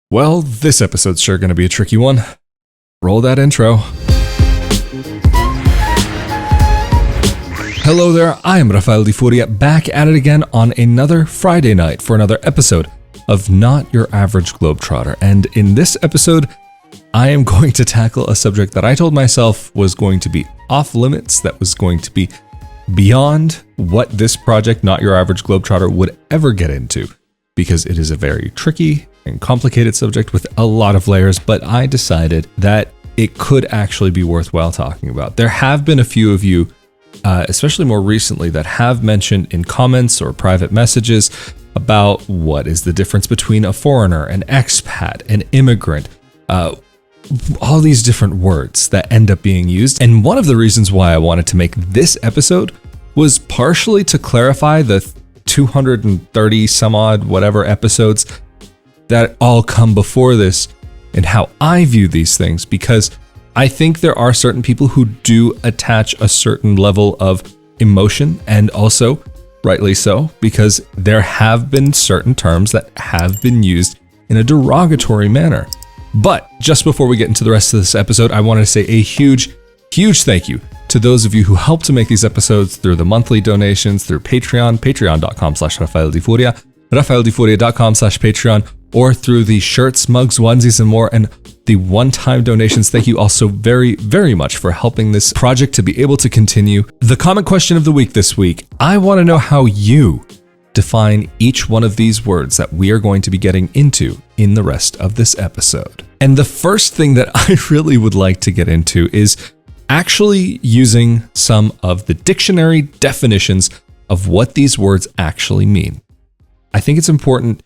Well, this episode's sure going to be a tricky one. Roll that intro. Hello there, I am Rafael Di Furia, back at it again on another Friday night for another episode of Not Your Average Globetrotter. And in this episode, I am going to tackle a subject that I told myself was going to be off limits, that was going to be beyond what this project, Not Your Average Globetrotter, would ever get into, because it is a very tricky and complicated subject with a lot of layers, but I decided that it could actually be worthwhile talking about. There have been a few of you, especially more recently, that have mentioned in comments or private messages about what is the difference between a foreigner, an expat, an immigrant, all these different words that end up being used. And one of the reasons why I wanted to make this episode was partially to clarify the 230 some odd whatever episodes that all come before this and how I view these things, because I think there are certain people who do attach a certain level of emotion, and also rightly so, because there have been certain terms that have been used in a derogatory manner. But just before we get into the rest of this episode, I want to say a huge thank you to those of you who help to make these episodes through the monthly donations, through Patreon, patreon.com/RafaelDiFuria, RafaelDiFuria.com/Patreon, or through the shirts, mugs, onesies, and more, and the one-time donations. Thank you all so very much for helping this project to be able to continue. The comment question of the week this week, I want to know how you define each one of these words that we are going to be getting into in the rest of this episode. And the first thing that I really would like to get into is actually using some of the dictionary definitions of what these words actually mean. I think it's important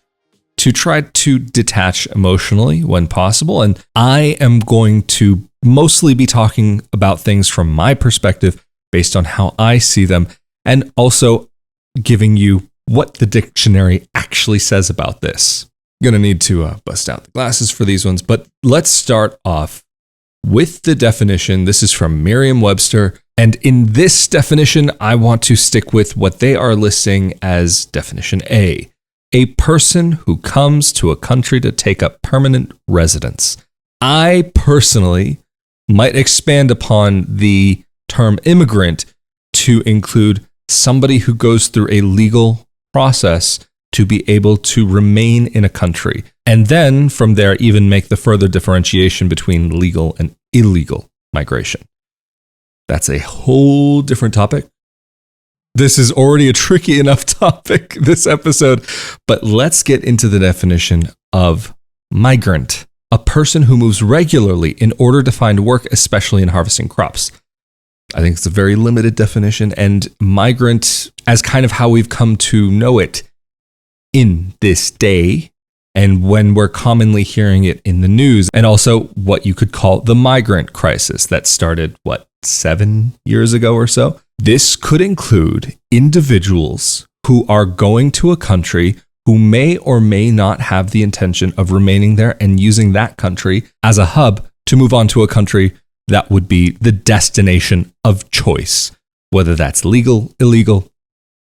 to try to detach emotionally when possible, and I am going to mostly be talking about things from my perspective based on how I see them, and also giving you what the dictionary actually says about this. I'm gonna need to bust out the glasses for these ones, but let's start off with the definition. This is from Merriam-Webster, and in this definition, I want to stick with what they are listing as definition A. A person who comes to a country to take up permanent residence. I personally might expand upon the term immigrant to include somebody who goes through a legal process to be able to remain in a country. And then from there, even make the further differentiation between legal and illegal migration. That's a whole different topic. This is already a tricky enough topic, this episode, but let's get into the definition of migrant. A person who moves regularly in order to find work, especially in harvesting crops. I think it's a very limited definition, and migrant, as kind of how we've come to know it in this day, and when we're commonly hearing it in the news, and also what you could call the migrant crisis that started, 7 years ago or so? This could include individuals who are going to a country who may or may not have the intention of remaining there and using that country as a hub to move on to a country that would be the destination of choice, whether that's legal, illegal.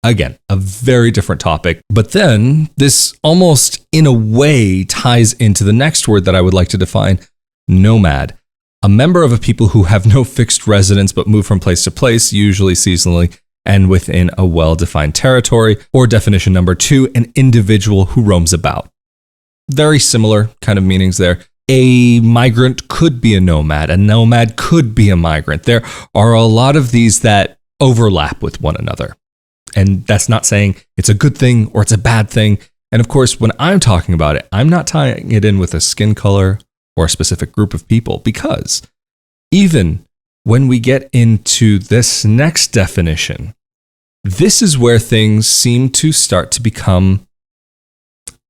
Again, a very different topic. But then this almost in a way ties into the next word that I would like to define, nomad. A member of a people who have no fixed residence but move from place to place, usually seasonally, and within a well-defined territory. Or definition number 2, an individual who roams about. Very similar kind of meanings there. A migrant could be a nomad could be a migrant. There are a lot of these that overlap with one another. And that's not saying it's a good thing or it's a bad thing. And of course, when I'm talking about it, I'm not tying it in with a skin color or a specific group of people, because even when we get into this next definition, this is where things seem to start to become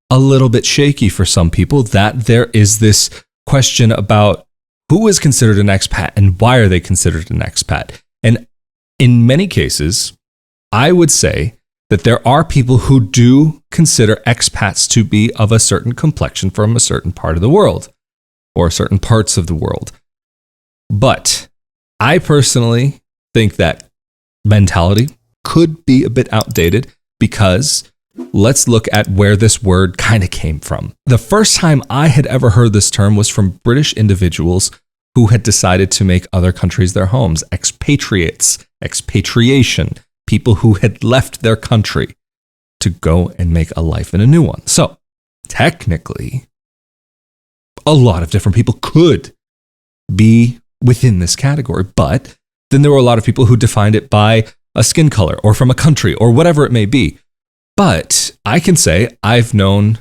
a little bit shaky for some people, that there is this question about who is considered an expat and why are they considered an expat. And in many cases, I would say that there are people who do consider expats to be of a certain complexion from a certain part of the world, or certain parts of the world. But I personally think that mentality could be a bit outdated, because let's look at where this word kind of came from. The first time I had ever heard this term was from British individuals who had decided to make other countries their homes. Expatriates, expatriation, people who had left their country to go and make a life in a new one. So technically, a lot of different people could be within this category, but then there were a lot of people who defined it by a skin color or from a country or whatever it may be. But I can say I've known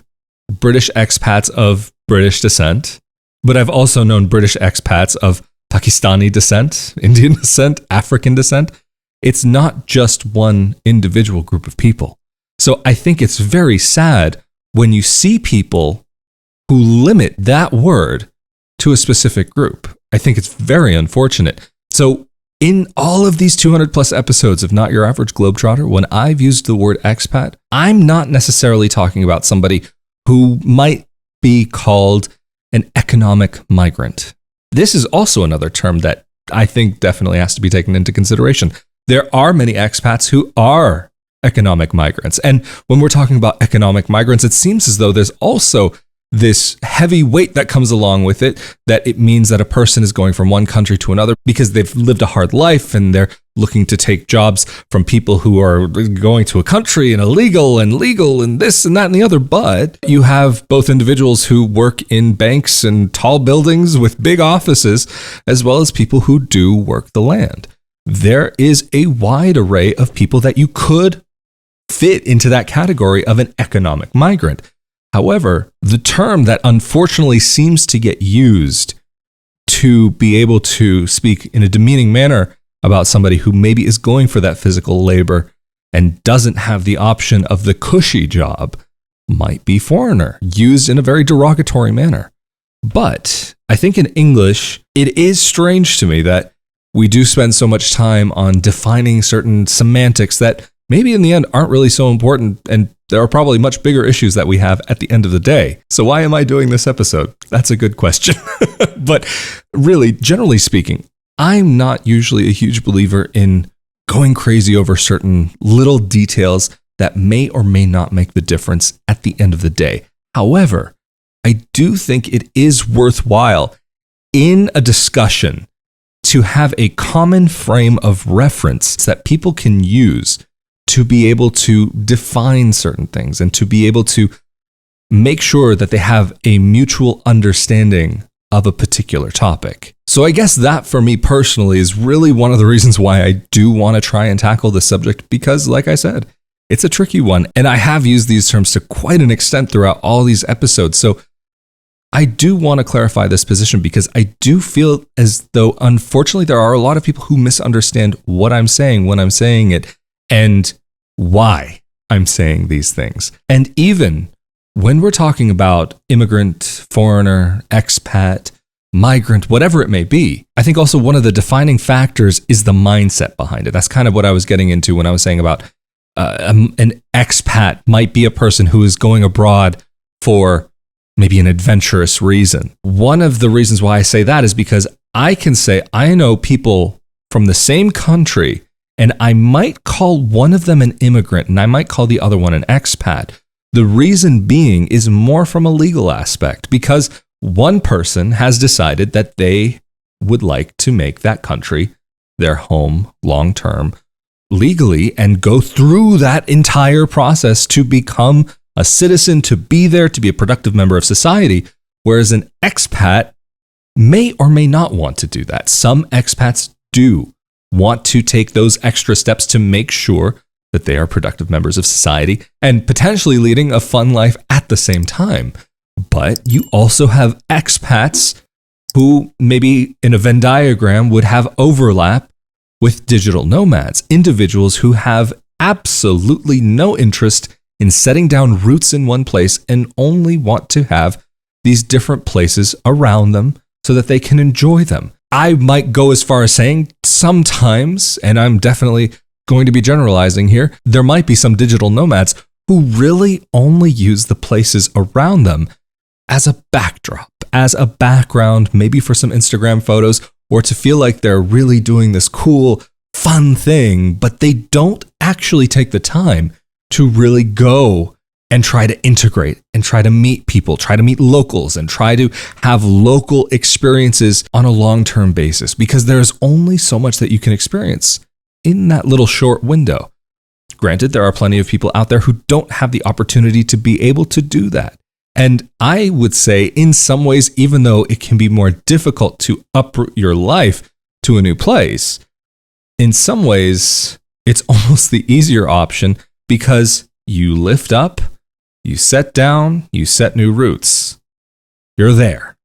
British expats of British descent, but I've also known British expats of Pakistani descent, Indian descent, African descent. It's not just one individual group of people. So I think it's very sad when you see people who limit that word to a specific group. I think it's very unfortunate. So in all of these 200 plus episodes of Not Your Average Globetrotter, when I've used the word expat, I'm not necessarily talking about somebody who might be called an economic migrant. This is also another term that I think definitely has to be taken into consideration. There are many expats who are economic migrants. And when we're talking about economic migrants, it seems as though there's also this heavy weight that comes along with it, that it means that a person is going from one country to another because they've lived a hard life and they're looking to take jobs from people who are going to a country and illegal and legal and this and that and the other. But you have both individuals who work in banks and tall buildings with big offices, as well as people who do work the land. There is a wide array of people that you could fit into that category of an economic migrant. However, the term that unfortunately seems to get used to be able to speak in a demeaning manner about somebody who maybe is going for that physical labor and doesn't have the option of the cushy job might be foreigner, used in a very derogatory manner. But I think in English, it is strange to me that we do spend so much time on defining certain semantics that maybe in the end aren't really so important, and there are probably much bigger issues that we have at the end of the day. So why am I doing this episode? That's a good question. But really, generally speaking, I'm not usually a huge believer in going crazy over certain little details that may or may not make the difference at the end of the day. However, I do think it is worthwhile in a discussion to have a common frame of reference that people can use to be able to define certain things and to be able to make sure that they have a mutual understanding of a particular topic. So I guess that for me personally is really one of the reasons why I do want to try and tackle this subject, because like I said, it's a tricky one. And I have used these terms to quite an extent throughout all these episodes. So I do want to clarify this position because I do feel as though, unfortunately, there are a lot of people who misunderstand what I'm saying when I'm saying it and why I'm saying these things. And even when we're talking about immigrant, foreigner, expat, migrant, whatever it may be, I think also one of the defining factors is the mindset behind it. That's kind of what I was getting into when I was saying about an expat might be a person who is going abroad for maybe an adventurous reason. One of the reasons why I say that is because I can say I know people from the same country, and I might call one of them an immigrant and I might call the other one an expat. The reason being is more from a legal aspect, because one person has decided that they would like to make that country their home long-term legally and go through that entire process to become a citizen, to be there, to be a productive member of society, whereas an expat may or may not want to do that. Some expats do want to take those extra steps to make sure that they are productive members of society and potentially leading a fun life at the same time. But you also have expats who maybe in a Venn diagram would have overlap with digital nomads, individuals who have absolutely no interest in setting down roots in one place and only want to have these different places around them so that they can enjoy them. I might go as far as saying sometimes, and I'm definitely going to be generalizing here, there might be some digital nomads who really only use the places around them as a backdrop, as a background, maybe for some Instagram photos, or to feel like they're really doing this cool, fun thing, but they don't actually take the time to really go and try to integrate and try to meet people, try to meet locals, and try to have local experiences on a long-term basis, because there's only so much that you can experience in that little short window. Granted, there are plenty of people out there who don't have the opportunity to be able to do that. And I would say, in some ways, even though it can be more difficult to uproot your life to a new place, in some ways, it's almost the easier option, because you lift up, you set down, you set new roots. You're there.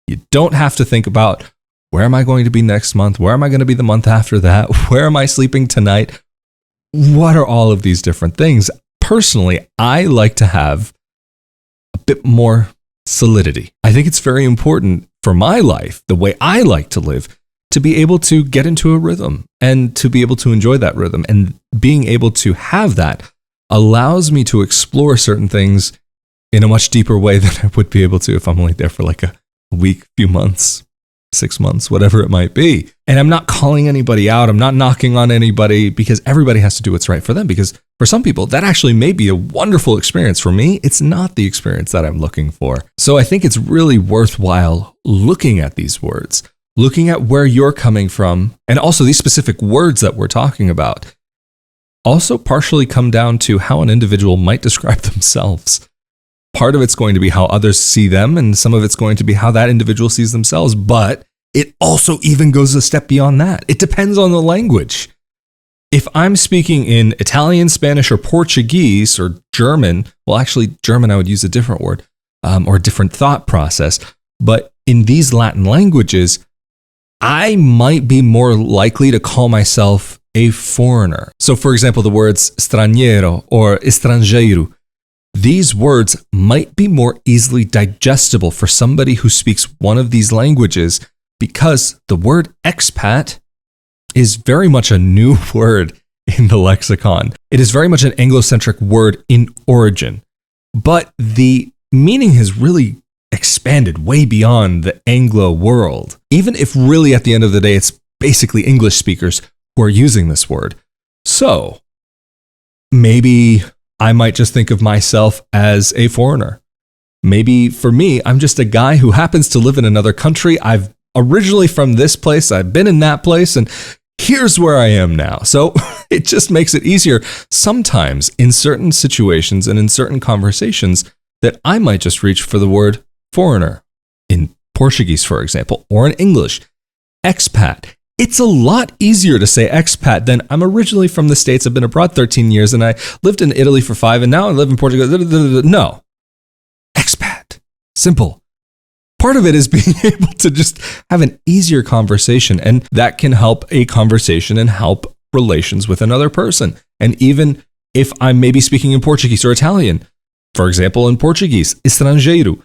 You don't have to think about, where am I going to be next month? Where am I going to be the month after that? Where am I sleeping tonight? What are all of these different things? Personally, I like to have a bit more solidity. I think it's very important for my life, the way I like to live, to be able to get into a rhythm and to be able to enjoy that rhythm. And being able to have that allows me to explore certain things in a much deeper way than I would be able to if I'm only there for like a week, few months, 6 months, whatever it might be. And I'm not calling anybody out. I'm not knocking on anybody, because everybody has to do what's right for them. Because for some people, that actually may be a wonderful experience. For me, it's not the experience that I'm looking for. So I think it's really worthwhile looking at these words, looking at where you're coming from, and also these specific words that we're talking about also partially come down to how an individual might describe themselves. Part of it's going to be how others see them, and some of it's going to be how that individual sees themselves. But it also even goes a step beyond that. It depends on the language. If I'm speaking in Italian, Spanish, or Portuguese, or German, well, actually, German, I would use a different word, or a different thought process. But in these Latin languages, I might be more likely to call myself a foreigner. So, for example, the words straniero or estrangeiro, these words might be more easily digestible for somebody who speaks one of these languages, because the word expat is very much a new word in the lexicon. It is very much an Anglo-centric word in origin, but the meaning has really expanded way beyond the Anglo world, even if really at the end of the day, it's basically English speakers who are using this word. So maybe I might just think of myself as a foreigner. Maybe for me, I'm just a guy who happens to live in another country. I've originally from this place, I've been in that place, and here's where I am now. So it just makes it easier sometimes in certain situations and in certain conversations that I might just reach for the word foreigner in Portuguese, for example, or in English, expat. It's a lot easier to say expat than I'm originally from the States. I've been abroad 13 years and I lived in Italy for 5 and now I live in Portugal. No, expat, simple. Part of it is being able to just have an easier conversation, and that can help a conversation and help relations with another person. And even if I'm maybe speaking in Portuguese or Italian, for example, in Portuguese, estrangeiro,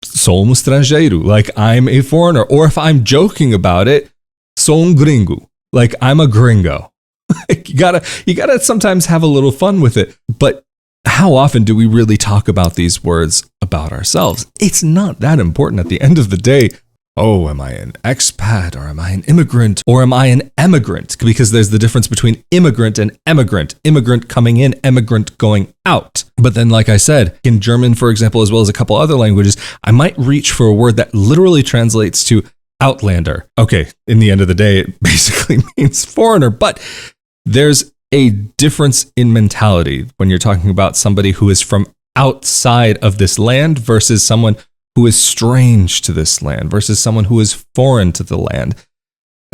sou um estrangeiro, like I'm a foreigner. Or if I'm joking about it, sou um gringo, like I'm a gringo. you gotta sometimes have a little fun with it. But how often do we really talk about these words about ourselves? It's not that important at the end of the day. Oh, am I an expat, or am I an immigrant, or am I an emigrant? Because there's the difference between immigrant and emigrant. Immigrant coming in, emigrant going out. But then, like I said, in German, for example, as well as a couple other languages, I might reach for a word that literally translates to outlander. Okay, in the end of the day, it basically means foreigner, but there's a difference in mentality when you're talking about somebody who is from outside of this land versus someone who is strange to this land versus someone who is foreign to the land.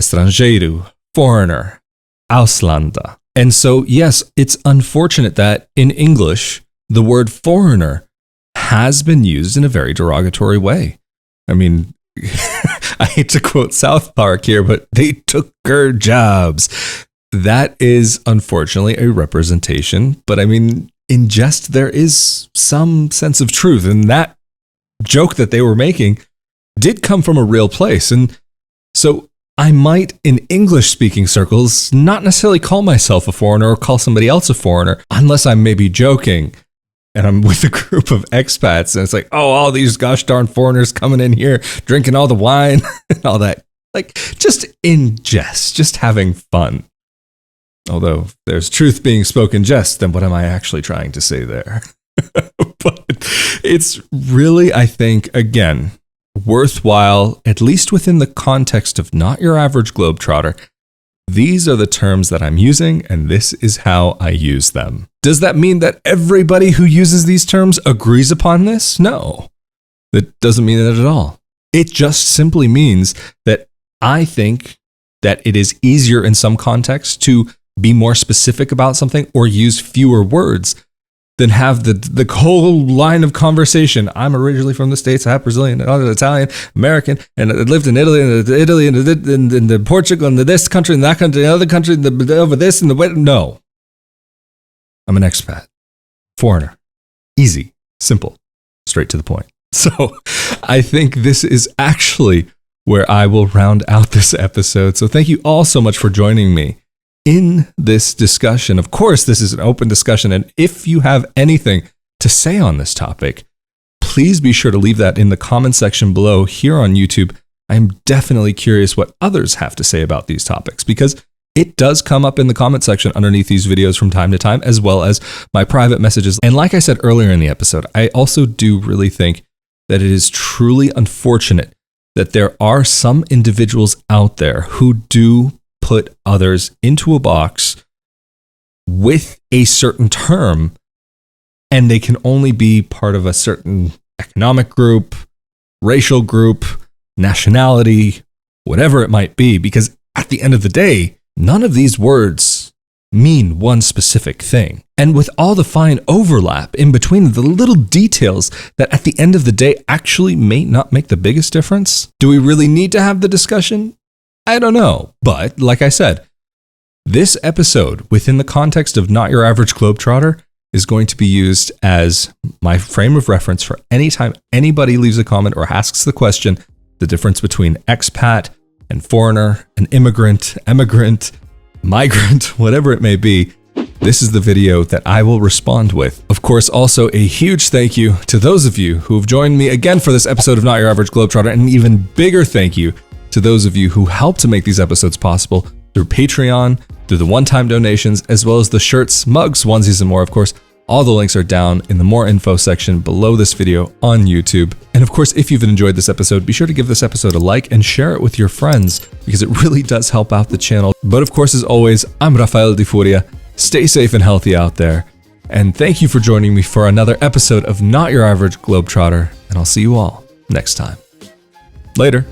Estrangeiro, foreigner, Ausländer. And so, yes, it's unfortunate that in English, the word foreigner has been used in a very derogatory way. I mean, I hate to quote South Park here, but they took our jobs. That is unfortunately a representation, but I mean, in jest, there is some sense of truth, and that joke that they were making did come from a real place. And so I might, in English-speaking circles, not necessarily call myself a foreigner or call somebody else a foreigner, unless I'm maybe joking and I'm with a group of expats, and it's like, oh, all these gosh darn foreigners coming in here, drinking all the wine and all that. Like, just in jest, just having fun. Although if there's truth being spoken jest, then what am I actually trying to say there? But it's really, I think, again, worthwhile, at least within the context of Not Your Average Globetrotter. These are the terms that I'm using, and this is how I use them. Does that mean that everybody who uses these terms agrees upon this? No, that doesn't mean that at all. It just simply means that I think that it is easier in some contexts to be more specific about something or use fewer words than have the whole line of conversation. I'm originally from the States, I have Brazilian, Italian, American, and I lived in Italy, and Portugal, and this country, and that country, and other country, and over this, and the way. No. I'm an expat, foreigner. Easy, simple, straight to the point. So I think this is actually where I will round out this episode. So thank you all so much for joining me in this discussion. Of course, this is an open discussion, and if you have anything to say on this topic, please be sure to leave that in the comment section below here on YouTube. I'm definitely curious what others have to say about these topics, because it does come up in the comment section underneath these videos from time to time, as well as my private messages. And like I said earlier in the episode, I also do really think that it is truly unfortunate that there are some individuals out there who do put others into a box with a certain term, and they can only be part of a certain economic group, racial group, nationality, whatever it might be, because at the end of the day, none of these words mean one specific thing. And with all the fine overlap in between the little details that at the end of the day actually may not make the biggest difference, do we really need to have the discussion? I don't know. But like I said, this episode within the context of Not Your Average Globetrotter is going to be used as my frame of reference for any time anybody leaves a comment or asks the question, the difference between expat and foreigner, an immigrant, emigrant, migrant, whatever it may be. This is the video that I will respond with. Of course, also a huge thank you to those of you who have joined me again for this episode of Not Your Average Globetrotter, and an even bigger thank you to those of you who help to make these episodes possible through Patreon, through the one-time donations, as well as the shirts, mugs, onesies, and more. Of course, all the links are down in the more info section below this video on YouTube. And of course, if you've enjoyed this episode, be sure to give this episode a like and share it with your friends, because it really does help out the channel. But of course, as always, I'm Rafael Di Furia. Stay safe and healthy out there. And thank you for joining me for another episode of Not Your Average Globetrotter. And I'll see you all next time. Later.